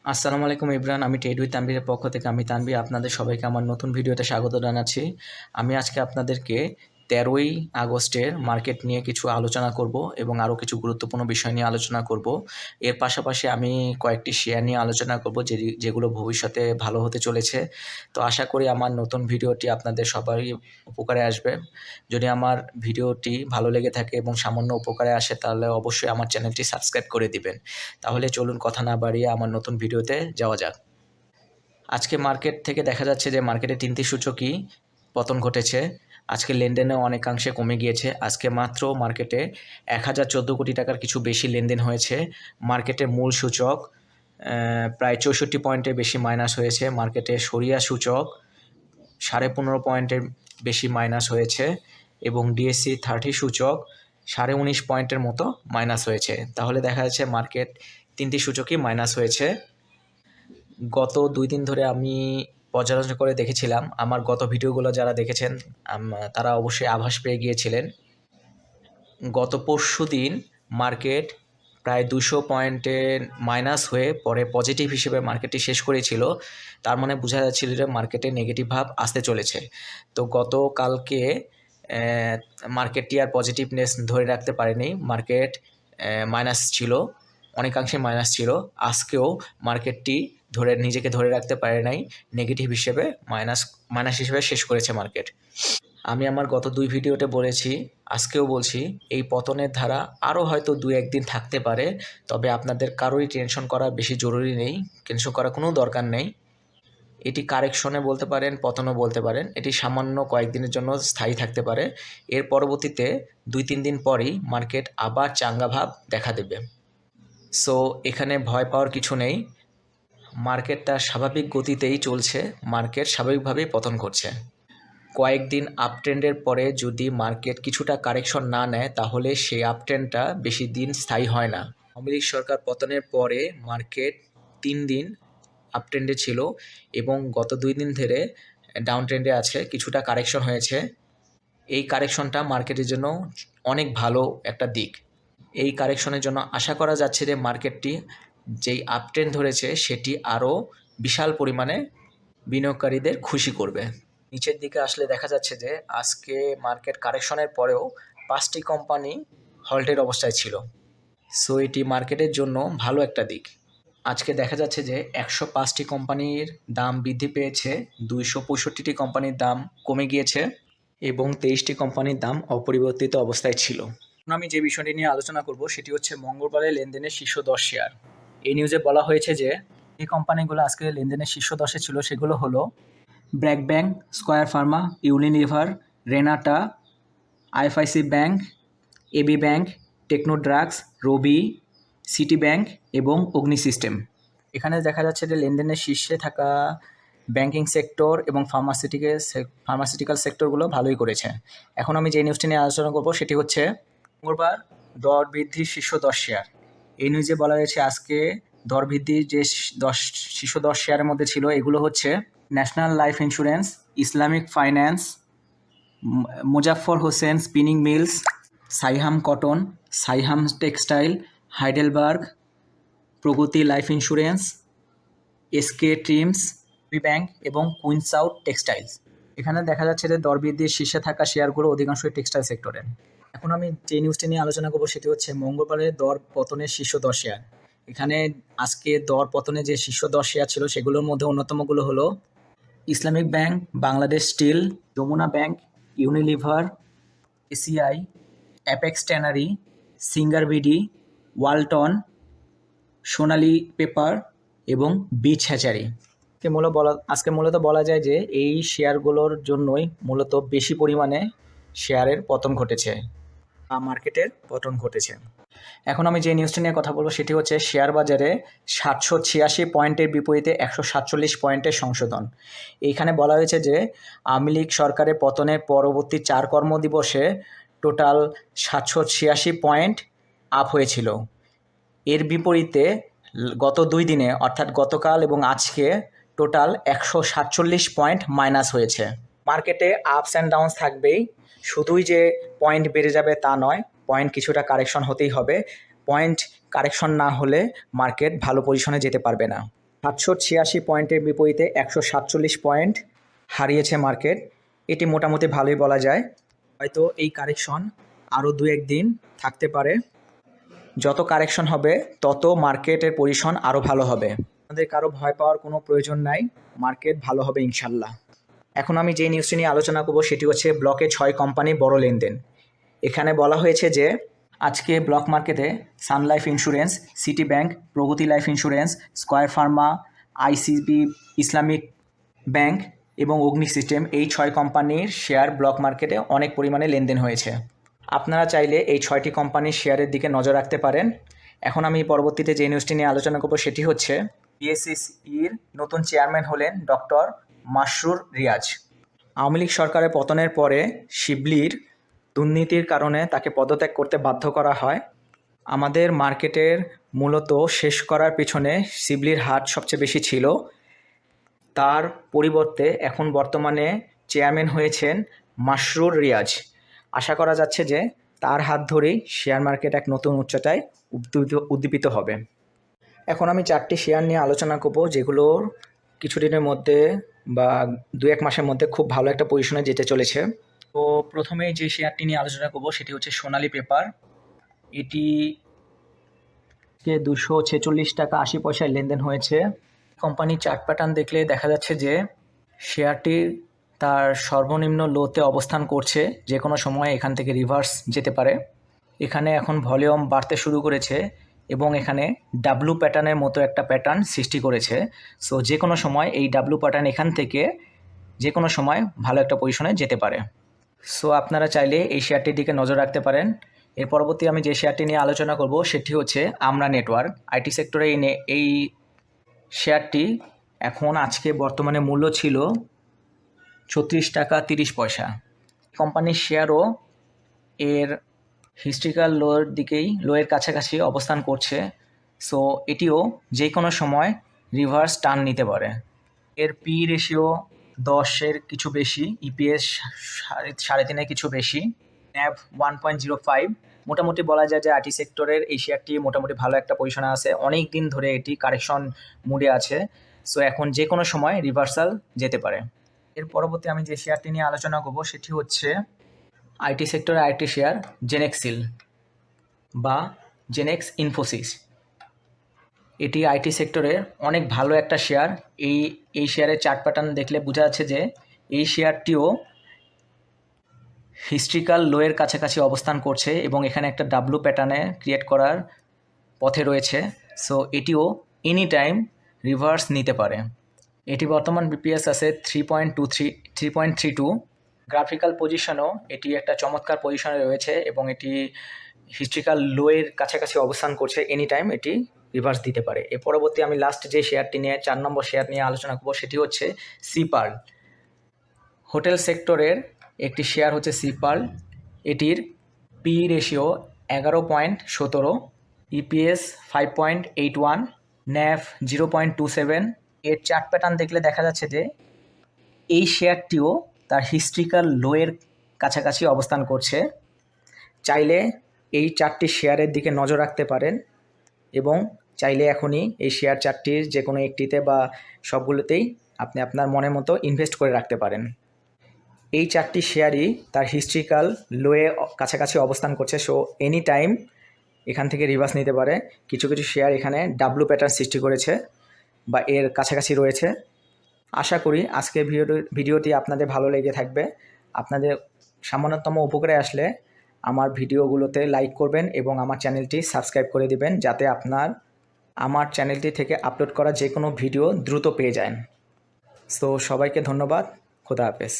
আসসালামু আলাইকুম ইব্রান, আমি টেড উইথ তানভীরের পক্ষ থেকে আমি তানভীর আপনাদের সবাইকে আমার নতুন ভিডিওতে স্বাগত জানাচ্ছি। আমি আজকে আপনাদেরকে 13ই আগস্টের মার্কেট নিয়ে কিছু আলোচনা করব এবং আরও কিছু গুরুত্বপূর্ণ বিষয় নিয়ে আলোচনা করব। এর পাশাপাশি আমি কয়েকটি শেয়ার নিয়ে আলোচনা করব যেগুলো ভবিষ্যতে ভালো হতে চলেছে। তো আশা করি আমার নতুন ভিডিওটি আপনাদের সবারই উপকারে আসবে। যদি আমার ভিডিওটি ভালো লেগে থাকে এবং সামান্য উপকারে আসে তাহলে অবশ্যই আমার চ্যানেলটি সাবস্ক্রাইব করে দিবেন। তাহলে চলুন কথা না বাড়িয়ে আমার নতুন ভিডিওতে যাওয়া যাক। আজকে মার্কেট থেকে দেখা যাচ্ছে যে মার্কেটে 3টি সূচকই পতন ঘটেছে। আজকে লেনদেনেও অনেকাংশে কমে গিয়েছে। আজকে মাত্র মার্কেটে 1014 কোটি টাকার কিছু বেশি লেনদেন হয়েছে। মার্কেটের মূল সূচক প্রায় 64 পয়েন্টের বেশি মাইনাস হয়েছে। মার্কেটে সরিয়া সূচক 15.5 পয়েন্টের বেশি মাইনাস হয়েছে এবং ডিএসসি 30 সূচক 19.5 পয়েন্টের মতো মাইনাস হয়েছে। তাহলে দেখা যাচ্ছে মার্কেট 3টি সূচকই মাইনাস হয়েছে। গত 2 দিন ধরে আমি পর্যালোচনা করে দেখেছিলাম। আমার গত ভিডিওগুলো যারা দেখেছেন তারা অবশ্যই আভাস পেয়ে গিয়েছিলেন। গত পরশুদিন মার্কেট প্রায় 200 পয়েন্টের মাইনাস হয়ে পরে পজিটিভ হিসেবে মার্কেটটি শেষ করেছিল। তার মানে বোঝা যাচ্ছিল যে মার্কেটে নেগেটিভ ভাব আসতে চলেছে। তো গতকালকে মার্কেটটি আর পজিটিভনেস ধরে রাখতে পারেনি। মার্কেট মাইনাস ছিল, অনেকাংশে মাইনাস ছিল। আজকেও মার্কেটটি নিজেকে ধরে রাখতে পারে নাই, নেগেটিভ হিসেবে মাইনাস হিসেবে শেষ করেছে মার্কেট। আমি আমার গত 2 ভিডিওতে বলেছি, আজকেও বলছি, এই পতনের ধারা আরও হয়তো 2-1 দিন থাকতে পারে। তবে আপনাদের কারোরই টেনশন করা বেশি জরুরি নেই, টেনশন করার কোনো দরকার নেই। এটি কারেকশনে বলতে পারেন, পতনও বলতে পারেন। এটি সামান্য কয়েকদিনের জন্য স্থায়ী থাকতে পারে। এর পরবর্তীতে 2-3 দিন পরই মার্কেট আবার চাঙ্গা ভাব দেখা দেবে। সো এখানে ভয় পাওয়ার কিছু নেই। মার্কেটটা স্বাভাবিক গতিতেই চলছে, মার্কেট স্বাভাবিকভাবেই পতন করছে। কয়েকদিন আপট্রেন্ডের পরে যদি মার্কেট কিছুটা কারেকশন না নেয় তাহলে সেই আপট্রেন্ডটা বেশি দিন স্থায়ী হয় না। আওয়ামী লীগ সরকার পতনের পরে মার্কেট 3 দিন আপট্রেন্ডে ছিল এবং গত 2 দিন ধরে ডাউন ট্রেন্ডে আছে। কিছুটা কারেকশন হয়েছে। এই কারেকশনটা মার্কেটের জন্য অনেক ভালো একটা দিক। এই কারেকশনের জন্য আশা করা যাচ্ছে যে মার্কেটটি যেই আপট্রেন্ড ধরেছে সেটি আরও বিশাল পরিমাণে বিনিয়োগকারীদের খুশি করবে। নিচের দিকে আসলে দেখা যাচ্ছে যে আজকে মার্কেট কারেকশনের পরেও 5টি কোম্পানি হল্টের অবস্থায় ছিল। সো এটি মার্কেটের জন্য ভালো একটা দিক। আজকে দেখা যাচ্ছে যে 105টি কোম্পানির দাম বৃদ্ধি পেয়েছে, 265টি কোম্পানির দাম কমে গিয়েছে এবং 23টি কোম্পানির দাম অপরিবর্তিত অবস্থায় ছিল। এখন আমি যে বিষয়টি নিয়ে আলোচনা করব সেটি হচ্ছে মঙ্গলবারের লেনদেনের শীর্ষ 10 শেয়ার। এই নিউজে বলা হয়েছে যে এই কোম্পানিগুলো আজকে লেনদেনের শীর্ষ 10-এ ছিল সেগুলো হলো BRAC bank, square pharma, Unilever, Renata, IFIC bank, AB bank, Techno Drugs, Robi, City bank এবং অগ্নি সিস্টেম। এখানে দেখা যাচ্ছে যে লেনদেনের শীর্ষে থাকা ব্যাংকিং সেক্টর এবং ফার্মাসিউটিক্যাল সেক্টরগুলো ভালোই করেছে। এখন আমি যে নিউজটি নিয়ে আলোচনা করব সেটি হচ্ছে মঙ্গলবার দর বৃদ্ধির শীর্ষ 10 শেয়ার। এই নিউজে বলা হয়েছে আজকে দর বৃদ্ধির যে শীর্ষ 10 শেয়ারের মধ্যে ছিল এগুলো হচ্ছে national life insurance, Islamic finance, Muzaffar Hossain spinning mills, Saiham cotton, Saiham textile, Heidelberg, Progoti life insurance, SK Trims, B bank এবং কুইন্স আউট টেক্সটাইলস। এখানে দেখা যাচ্ছে যে দর বৃদ্ধির শীর্ষে থাকা শেয়ারগুলো অধিকাংশই টেক্সটাইল সেক্টরের। এখন আমি যে নিউজটি নিয়ে আলোচনা করবো সেটি হচ্ছে মঙ্গলবারের দর পতনের শীর্ষ 10 শেয়ার। এখানে আজকে দর পতনে যে শীর্ষ 10 শেয়ার ছিল সেগুলোর মধ্যে অন্যতমগুলো হলো Islamic bank, Bangladesh steel, Jamuna bank, Unilever, ACI, Apex tannery, Singer BD, Walton, Sonali paper এবং বিচ হ্যাচারি। আজকে মূলত বলা যায় যে এই শেয়ারগুলোর জন্যই মূলত বেশি পরিমাণে শেয়ারের পতন ঘটেছে বা মার্কেটের পতন ঘটেছে। এখন আমি যে নিউজটি নিয়ে কথা বলবো সেটি হচ্ছে শেয়ার বাজারে 786 পয়েন্টের বিপরীতে 147 পয়েন্টের সংশোধন। এইখানে বলা হয়েছে যে আওয়ামী লীগ সরকারের পতনের পরবর্তী 4 কর্মদিবসে টোটাল 786 পয়েন্ট আপ হয়েছিল। এর বিপরীতে গত 2 দিনে অর্থাৎ গতকাল এবং আজকে টোটাল 147 পয়েন্ট মাইনাস হয়েছে। মার্কেটে আপস অ্যান্ড ডাউনস থাকবেই, শুধুই যে পয়েন্ট বেড়ে যাবে তা নয়, পয়েন্ট কিছুটা কারেকশন হতেই হবে। পয়েন্ট কারেকশন না হলে মার্কেট ভালো পজিশনে যেতে পারবে না। 786 পয়েন্টের বিপরীতে 147 পয়েন্ট হারিয়েছে মার্কেট। এটি মোটামুটি ভালোই বলা যায়। হয়তো এই কারেকশন আরও 2-1 দিন থাকতে পারে। যত কারেকশন হবে তত মার্কেটের পজিশন আরও ভালো হবে। আমাদের কারো ভয় পাওয়ার কোনো প্রয়োজন নাই, মার্কেট ভালো হবে ইনশাল্লাহ। এখন আমি যে নিউজটি নিয়ে আলোচনা করব সেটি হচ্ছে ব্লকে 6 কোম্পানি বড় লেনদেন। এখানে বলা হয়েছে যে আজকে ব্লক মার্কেটে সান লাইফ ইন্স্যুরেন্স, সিটি ব্যাংক, প্রগতি life insurance, square Pharma, ICB Islamic bank এবং অগ্নি সিস্টেম, এই 6 কোম্পানির শেয়ার ব্লক মার্কেটে অনেক পরিমাণে লেনদেন হয়েছে। আপনারা চাইলে এই 6টি কোম্পানির শেয়ারের দিকে নজর রাখতে পারেন। এখন আমি পরবর্তীতে যে নিউজটি নিয়ে আলোচনা করব সেটি হচ্ছে বিএসইসির নতুন চেয়ারম্যান হলেন ডক্টর মাসরুর রিয়াজ। আওয়ামী লীগ সরকারের পতনের পরে শিবলির দুর্নীতির কারণে তাকে পদত্যাগ করতে বাধ্য করা হয়। আমাদের মার্কেটের মূলত শেষ করার পিছনে শিবলির হাত সবচেয়ে বেশি ছিল। তার পরিবর্তে এখন বর্তমানে চেয়ারম্যান হয়েছেন মাসরুর রিয়াজ। আশা করা যাচ্ছে যে তার হাত ধরেই শেয়ার মার্কেট এক নতুন উচ্চতায় উদ্দীপিত হবে। এখন আমি 4টি শেয়ার নিয়ে আলোচনা করব যেগুলোর কিছুদিনের মধ্যে বা 2-1 মাসের মধ্যে খুব ভালো একটা পজিশনে যেতে চলেছে। তো প্রথমেই যে শেয়ারটি নিয়ে আলোচনা করব সেটি হচ্ছে সোনালী পেপার। এটিকে 246 টাকা 80 পয়সায় লেনদেন হয়েছে। কোম্পানির চার্ট প্যাটার্ন দেখলে দেখা যাচ্ছে যে শেয়ারটি তার সর্বনিম্ন লোতে অবস্থান করছে, যে কোনো সময় এখান থেকে রিভার্স যেতে পারে। এখানে এখন ভলিউম বাড়তে শুরু করেছে এবং এখানে ডাব্লু প্যাটার্নের মতো একটা প্যাটার্ন সৃষ্টি করেছে। সো যে কোনো সময় এই ডাব্লু প্যাটার্ন এখান থেকে যে কোনো সময় ভালো একটা পজিশনে যেতে পারে। সো আপনারা চাইলে এই শেয়ারটির দিকে নজর রাখতে পারেন। এর পরবর্তী আমি যে শেয়ারটি নিয়ে আলোচনা করব সেটি হচ্ছে আমরা নেটওয়ার্ক। আইটি সেক্টরে এই শেয়ারটি এখন আজকে বর্তমানে মূল্য ছিল 36 টাকা 30 পয়সা। কোম্পানির শেয়ারও এর হিস্ট্রিক্যাল লোয়ের কাছাকাছি অবস্থান করছে। সো এটিও যে কোনো সময় রিভার্স টার্ন নিতে পারে। এর পি রেশিও 10-এর কিছু বেশি, ইপিএস 3.5-এর কিছু বেশি, ন্যাভ 1.05। মোটামুটি বলা যায় যে আইটি সেক্টরের এই শেয়ারটি মোটামুটি ভালো একটা পজিশনে আছে। অনেক দিন ধরে এটি কারেকশন মুডে আছে। সো এখন যে কোনো সময় রিভার্সাল যেতে পারে। এর পরবর্তী আমি যে শেয়ারটি নিয়ে আলোচনা করব সেটি হচ্ছে আইটি সেক্টরের আইটি শেয়ার জেনেক্সিল বা জেনেক্স ইনফোসিস। এটি আইটি সেক্টরের অনেক ভালো একটা শেয়ার। এই শেয়ারের চার্ট প্যাটার্ন দেখলে বোঝা যাচ্ছে যে এই শেয়ারটিও হিস্ট্রিক্যাল লোয়ের কাছাকাছি অবস্থান করছে এবং এখানে একটা ডাব্লু প্যাটার্নে ক্রিয়েট করার পথে রয়েছে। সো এটিও এনি টাইম রিভার্স নিতে পারে। এটি বর্তমান বিপিএস আছে 3.32। গ্রাফিক্যাল পজিশনও এটি একটা চমৎকার পজিশনে রয়েছে এবং এটি হিস্ট্রিক্যাল লোয়ের কাছাকাছি অবস্থান করছে। এনি টাইম এটি রিভার্স দিতে পারে। এর পরবর্তী আমি লাস্ট যে শেয়ারটি নিয়ে 4 নম্বর শেয়ার নিয়ে আলোচনা করব সেটি হচ্ছে সিপার্ল। হোটেল সেক্টরের একটি শেয়ার হচ্ছে সিপার্ল। এটির পি রেশিও 11.17, ইপিএস 5.81, ন্যাভ 0.27। এর চার্ট প্যাটার্ন দেখলে দেখা যাচ্ছে যে এই শেয়ারটিও তার হিস্ট্রিক্যাল লোয়ের কাছাকাছি অবস্থান করছে। চাইলে এই 4টি শেয়ারের দিকে নজর রাখতে পারেন এবং চাইলে এখনই এই শেয়ার 4টির যে কোনো একটিতে বা সবগুলোতেই আপনি আপনার মনের মতো ইনভেস্ট করে রাখতে পারেন। এই 4টি শেয়ারই তার হিস্ট্রিক্যাল লোয়ে কাছাকাছি অবস্থান করছে। সো এনি টাইম এখান থেকে রিভার্স নিতে পারে। কিছু কিছু শেয়ার এখানে ডাব্লু প্যাটার্ন সৃষ্টি করেছে বা এর কাছাকাছি রয়েছে। আশা করি আজকের ভিডিওটি আপনাদের ভালো লেগে থাকবে। আপনাদের সামান্যতম উপকারে আসলে আমার ভিডিওগুলোতে লাইক করবেন এবং আমার চ্যানেলটি সাবস্ক্রাইব করে দিবেন, যাতে আমার চ্যানেলটি থেকে আপলোড করা যে কোনো ভিডিও দ্রুত পেয়ে যান। সো সবাইকে ধন্যবাদ। খোদা হাফেজ।